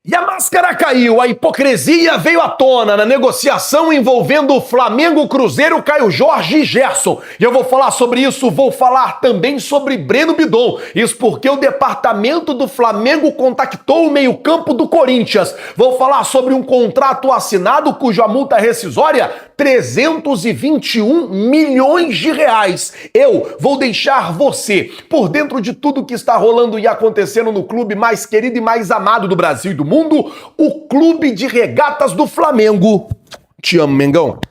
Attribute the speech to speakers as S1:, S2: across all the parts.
S1: E a máscara caiu, a hipocrisia veio à tona na negociação envolvendo Flamengo, Cruzeiro, Caio Jorge e Gerson. E eu vou falar sobre isso, vou falar também sobre Breno Bidon. Isso porque o departamento do Flamengo contactou o meio-campo do Corinthians. Vou falar sobre um contrato assinado cuja multa rescisória 321 milhões de reais. Eu vou deixar você por dentro de tudo que está rolando e acontecendo no clube mais querido e mais amado do Brasil e do mundo, o Clube de Regatas do Flamengo. Te amo, Mengão.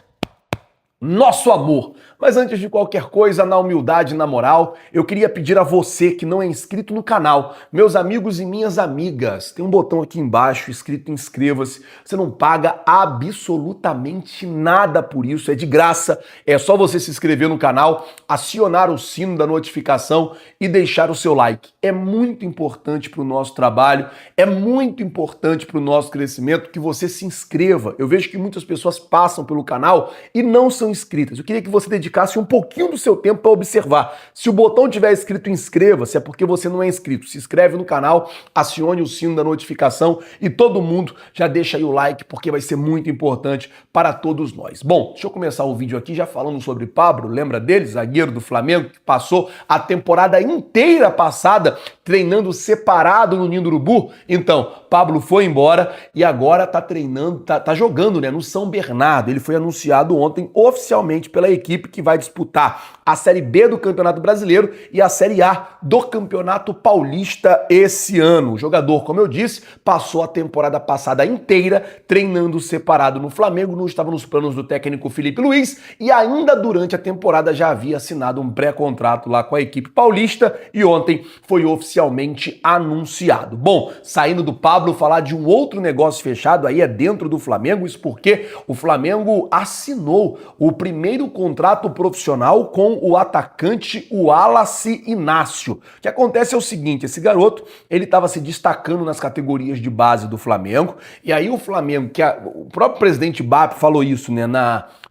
S1: Nosso amor. Mas antes de qualquer coisa, na humildade e na moral, eu queria pedir a você que não é inscrito no canal, meus amigos e minhas amigas, tem um botão aqui embaixo escrito inscreva-se, você não paga absolutamente nada por isso, é de graça, é só você se inscrever no canal, acionar o sino da notificação e deixar o seu like. É muito importante para o nosso trabalho, é muito importante para o nosso crescimento que você se inscreva. Eu vejo que muitas pessoas passam pelo canal e não são inscritas. Eu queria que você dedicasse um pouquinho do seu tempo para observar. Se o botão tiver escrito inscreva-se, é porque você não é inscrito. Se inscreve no canal, acione o sino da notificação e todo mundo já deixa aí o like, porque vai ser muito importante para todos nós. Bom, deixa eu começar o vídeo aqui já falando sobre Pablo, lembra dele? Zagueiro do Flamengo, que passou a temporada inteira passada treinando separado no Ninho do Urubu. Então, Pablo foi embora e agora tá treinando, tá jogando, né, no São Bernardo. Ele foi anunciado ontem oficialmente pela equipe que vai disputar a Série B do Campeonato Brasileiro e a Série A do Campeonato Paulista esse ano. O jogador, como eu disse, passou a temporada passada inteira treinando separado no Flamengo, não estava nos planos do técnico Felipe Luiz e ainda durante a temporada já havia assinado um pré-contrato lá com a equipe paulista e ontem foi oficialmente anunciado. Bom, saindo do Pablo, falar de um outro negócio fechado aí é dentro do Flamengo, isso porque o Flamengo assinou o primeiro contrato profissional com o atacante Wallace Inácio. O que acontece é o seguinte, esse garoto, ele estava se destacando nas categorias de base do Flamengo, e aí o Flamengo, o próprio presidente BAP falou isso, né,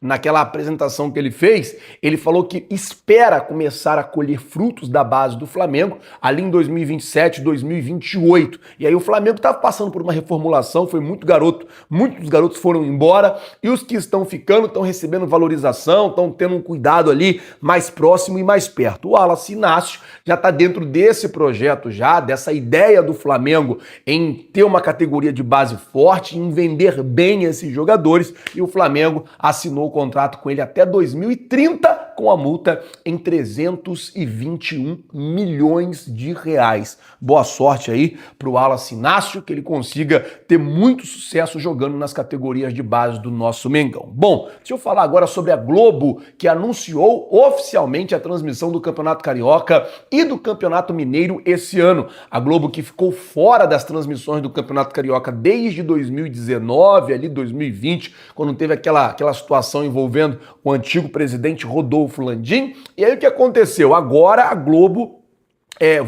S1: naquela apresentação que ele fez, ele falou que espera começar a colher frutos da base do Flamengo ali em 2027, 2028. E aí o Flamengo estava passando por uma reformulação, foi muito garoto, muitos dos garotos foram embora e os que estão ficando estão recebendo valorização, estão tendo um cuidado ali mais próximo e mais perto. O Wallace Inácio já está dentro desse projeto já, dessa ideia do Flamengo em ter uma categoria de base forte, em vender bem esses jogadores, e o Flamengo assinou o contrato com ele até 2030 com a multa em 321 milhões de reais. Boa sorte aí pro Wallace Inácio, que ele consiga ter muito sucesso jogando nas categorias de base do nosso Mengão. Bom, deixa eu falar agora sobre a Globo, que anunciou oficialmente a transmissão do Campeonato Carioca e do Campeonato Mineiro esse ano. A Globo, que ficou fora das transmissões do Campeonato Carioca desde 2019, ali 2020, quando teve aquela situação envolvendo o antigo presidente Rodolfo Landim. E aí o que aconteceu? Agora a Globo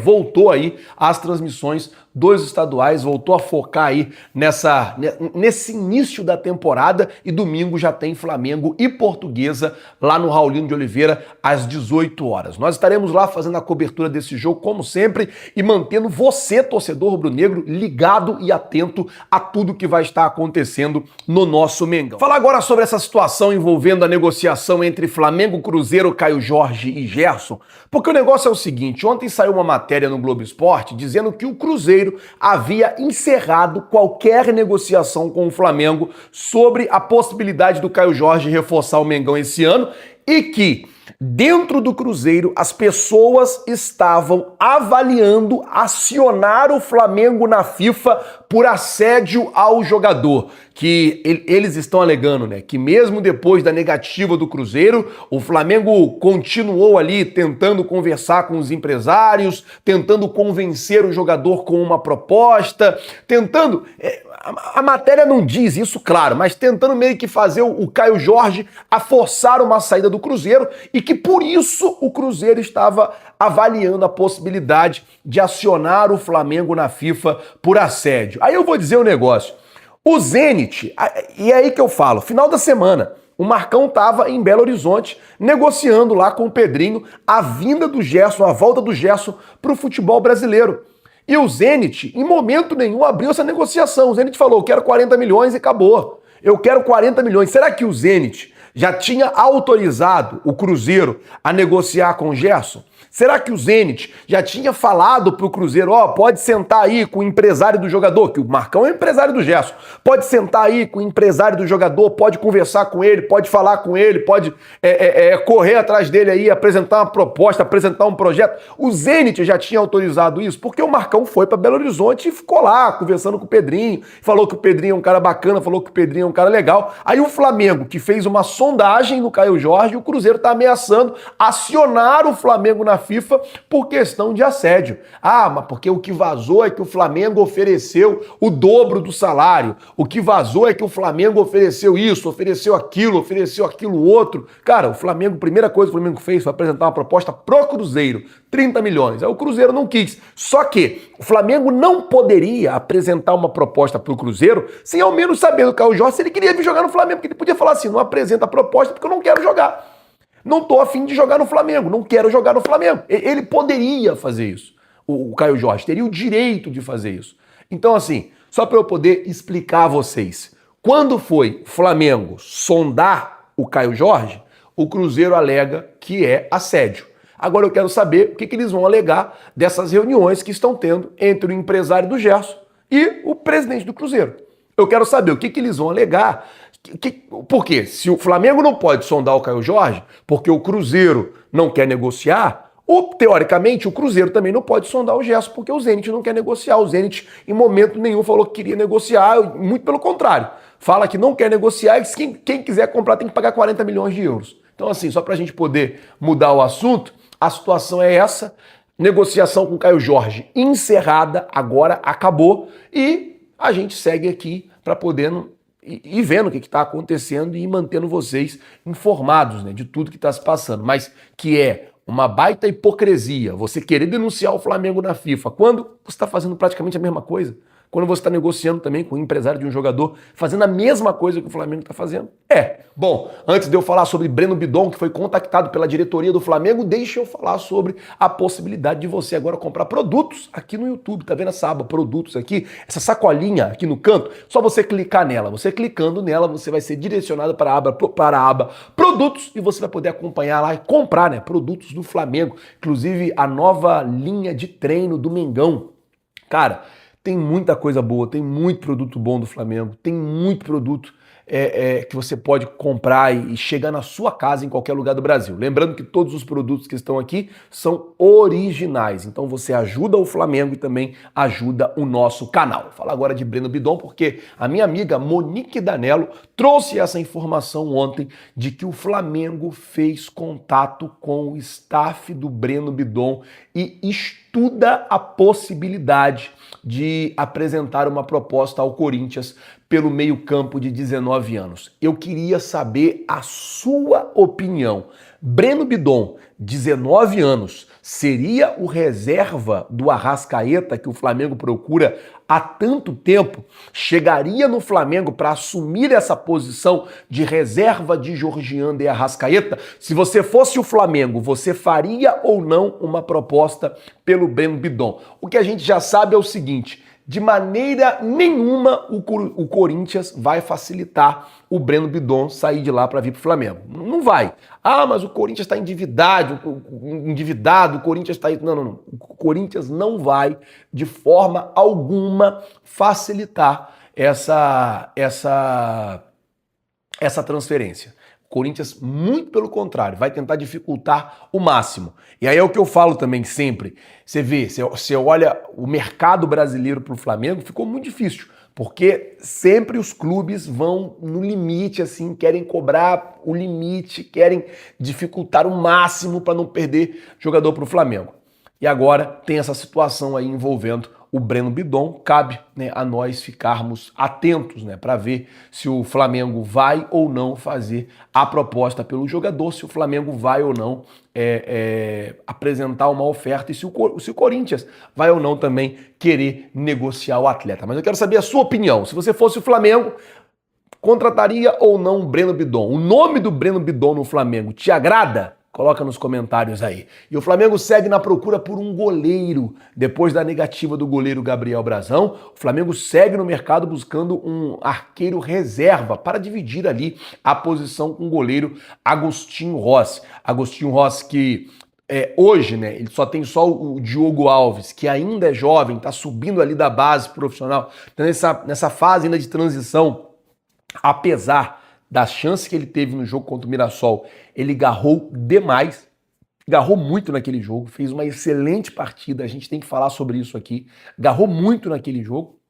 S1: voltou aí às transmissões dos estaduais, voltou a focar aí nesse início da temporada e domingo já tem Flamengo e Portuguesa lá no Raulino de Oliveira às 18 horas. Nós estaremos lá fazendo a cobertura desse jogo como sempre e mantendo você, torcedor rubro-negro, ligado e atento a tudo que vai estar acontecendo no nosso Mengão. Falar agora sobre essa situação envolvendo a negociação entre Flamengo, Cruzeiro, Caio Jorge e Gerson, porque o negócio é o seguinte, ontem saiu uma matéria no Globo Esporte dizendo que o Cruzeiro havia encerrado qualquer negociação com o Flamengo sobre a possibilidade do Caio Jorge reforçar o Mengão esse ano e que dentro do Cruzeiro as pessoas estavam avaliando acionar o Flamengo na FIFA por assédio ao jogador, que eles estão alegando, né, que mesmo depois da negativa do Cruzeiro, o Flamengo continuou ali tentando conversar com os empresários, tentando convencer o jogador com uma proposta, tentando, a matéria não diz isso, claro, mas tentando meio que fazer o Caio Jorge a forçar uma saída do Cruzeiro e que por isso o Cruzeiro estava avaliando a possibilidade de acionar o Flamengo na FIFA por assédio. Aí eu vou dizer um negócio. O Zenit, e é aí que eu falo, final da semana, o Marcão estava em Belo Horizonte negociando lá com o Pedrinho a vinda do Gerson, a volta do Gerson para o futebol brasileiro. E o Zenit, em momento nenhum, abriu essa negociação. O Zenit falou, eu quero 40 milhões e acabou. Eu quero 40 milhões. Será que o Zenit já tinha autorizado o Cruzeiro a negociar com o Gerson? Será que o Zenit já tinha falado pro Cruzeiro, pode sentar aí com o empresário do jogador, que o Marcão é o empresário do Gerson, pode sentar aí com o empresário do jogador, pode conversar com ele, pode falar com ele, pode correr atrás dele aí, apresentar uma proposta, apresentar um projeto. O Zenit já tinha autorizado isso, porque o Marcão foi para Belo Horizonte e ficou lá conversando com o Pedrinho, falou que o Pedrinho é um cara bacana, falou que o Pedrinho é um cara legal. Aí o Flamengo, que fez uma sondagem no Caio Jorge, o Cruzeiro tá ameaçando acionar o Flamengo na FIFA por questão de assédio. Mas porque o que vazou é que o Flamengo ofereceu o dobro do salário. O que vazou é que o Flamengo ofereceu isso, ofereceu aquilo outro. Cara, o Flamengo, a primeira coisa que o Flamengo fez foi apresentar uma proposta pro Cruzeiro, 30 milhões. Aí o Cruzeiro não quis. Só que o Flamengo não poderia apresentar uma proposta pro Cruzeiro sem ao menos saber do Caio Jorge se ele queria vir jogar no Flamengo, porque ele podia falar assim, não apresenta a proposta porque eu não quero jogar. Não tô afim de jogar no Flamengo, não quero jogar no Flamengo. Ele poderia fazer isso. O Caio Jorge teria o direito de fazer isso. Então, assim, só para eu poder explicar a vocês, quando foi o Flamengo sondar o Caio Jorge, o Cruzeiro alega que é assédio. Agora eu quero saber o que eles vão alegar dessas reuniões que estão tendo entre o empresário do Gerson e o presidente do Cruzeiro. Eu quero saber o que eles vão alegar. Por quê? Se o Flamengo não pode sondar o Caio Jorge, porque o Cruzeiro não quer negociar, teoricamente o Cruzeiro também não pode sondar o Gerson, porque o Zenit não quer negociar. O Zenit, em momento nenhum, falou que queria negociar, muito pelo contrário. Fala que não quer negociar e quem quiser comprar tem que pagar 40 milhões de euros. Então, assim, só para a gente poder mudar o assunto, a situação é essa. Negociação com o Caio Jorge encerrada, agora acabou, e a gente segue aqui para poder ir vendo o que está acontecendo e mantendo vocês informados, né, de tudo que está se passando. Mas que é uma baita hipocrisia você querer denunciar o Flamengo na FIFA quando você está fazendo praticamente a mesma coisa. Quando você está negociando também com o empresário de um jogador, fazendo a mesma coisa que o Flamengo está fazendo. Bom, antes de eu falar sobre Breno Bidon, que foi contactado pela diretoria do Flamengo, deixa eu falar sobre a possibilidade de você agora comprar produtos aqui no YouTube. Tá vendo essa aba produtos aqui? Essa sacolinha aqui no canto? Só você clicar nela. Você clicando nela, você vai ser direcionado para a aba produtos e você vai poder acompanhar lá e comprar, né, produtos do Flamengo. Inclusive a nova linha de treino do Mengão. Cara, tem muita coisa boa, tem muito produto bom do Flamengo, tem muito produto que você pode comprar e chegar na sua casa em qualquer lugar do Brasil. Lembrando que todos os produtos que estão aqui são originais, então você ajuda o Flamengo e também ajuda o nosso canal. Vou falar agora de Breno Bidon porque a minha amiga Monique Danello trouxe essa informação ontem de que o Flamengo fez contato com o staff do Breno Bidon e estuda a possibilidade de apresentar uma proposta ao Corinthians pelo meio-campo de 19 anos. Eu queria saber a sua opinião. Breno Bidon, 19 anos, seria o reserva do Arrascaeta que o Flamengo procura há tanto tempo? Chegaria no Flamengo para assumir essa posição de reserva de Georgian e Arrascaeta? Se você fosse o Flamengo, você faria ou não uma proposta pelo Breno Bidon? O que a gente já sabe é o seguinte: de maneira nenhuma o Corinthians vai facilitar o Breno Bidon sair de lá para vir para o Flamengo. Não vai. Mas o Corinthians está endividado, o Corinthians está... Não. O Corinthians não vai, de forma alguma, facilitar essa transferência. O Corinthians, muito pelo contrário, vai tentar dificultar o máximo. E aí é o que eu falo também sempre. Você vê, você olha o mercado brasileiro para o Flamengo, ficou muito difícil. Porque sempre os clubes vão no limite, assim, querem cobrar o limite, querem dificultar o máximo para não perder jogador para o Flamengo. E agora tem essa situação aí envolvendo o Breno Bidon. Cabe, né, a nós ficarmos atentos, né, para ver se o Flamengo vai ou não fazer a proposta pelo jogador, se o Flamengo vai ou não apresentar uma oferta e se o Corinthians vai ou não também querer negociar o atleta. Mas eu quero saber a sua opinião. Se você fosse o Flamengo, contrataria ou não o Breno Bidon? O nome do Breno Bidon no Flamengo te agrada? Coloca nos comentários aí. E o Flamengo segue na procura por um goleiro. Depois da negativa do goleiro Gabriel Brazão, o Flamengo segue no mercado buscando um arqueiro reserva para dividir ali a posição com o goleiro Agostinho Rossi. Agostinho Rossi que hoje, né, ele só tem o Diogo Alves, que ainda é jovem, está subindo ali da base profissional, tá nessa fase ainda de transição, apesar das chances que ele teve no jogo contra o Mirassol, ele garrou demais, garrou muito naquele jogo, fez uma excelente partida, a gente tem que falar sobre isso aqui, garrou muito naquele jogo,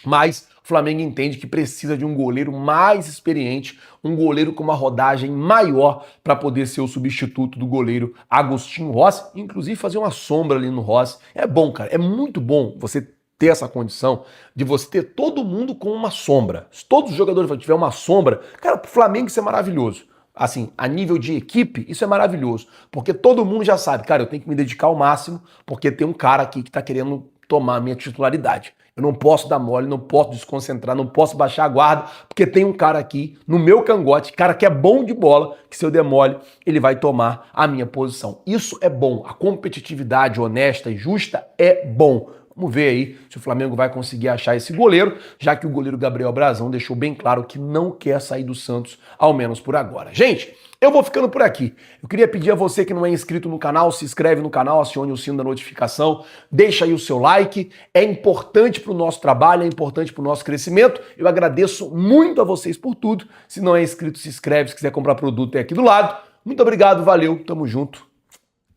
S1: mas o Flamengo entende que precisa de um goleiro mais experiente, um goleiro com uma rodagem maior para poder ser o substituto do goleiro Agostinho Rossi, inclusive fazer uma sombra ali no Rossi. É bom, cara, é muito bom você ter essa condição de você ter todo mundo com uma sombra. Se todos os jogadores tiverem uma sombra, cara, pro Flamengo isso é maravilhoso. Assim, a nível de equipe, isso é maravilhoso, porque todo mundo já sabe, cara, eu tenho que me dedicar ao máximo, porque tem um cara aqui que tá querendo tomar a minha titularidade. Eu não posso dar mole, não posso desconcentrar, não posso baixar a guarda, porque tem um cara aqui no meu cangote, cara que é bom de bola, que se eu der mole, ele vai tomar a minha posição. Isso é bom. A competitividade honesta e justa é bom. Vamos ver aí se o Flamengo vai conseguir achar esse goleiro, já que o goleiro Gabriel Brazão deixou bem claro que não quer sair do Santos, ao menos por agora. Gente, eu vou ficando por aqui. Eu queria pedir a você que não é inscrito no canal, se inscreve no canal, acione o sino da notificação, deixa aí o seu like. É importante para o nosso trabalho, é importante para o nosso crescimento. Eu agradeço muito a vocês por tudo. Se não é inscrito, se inscreve. Se quiser comprar produto, é aqui do lado. Muito obrigado, valeu, tamo junto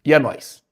S1: e é nóis.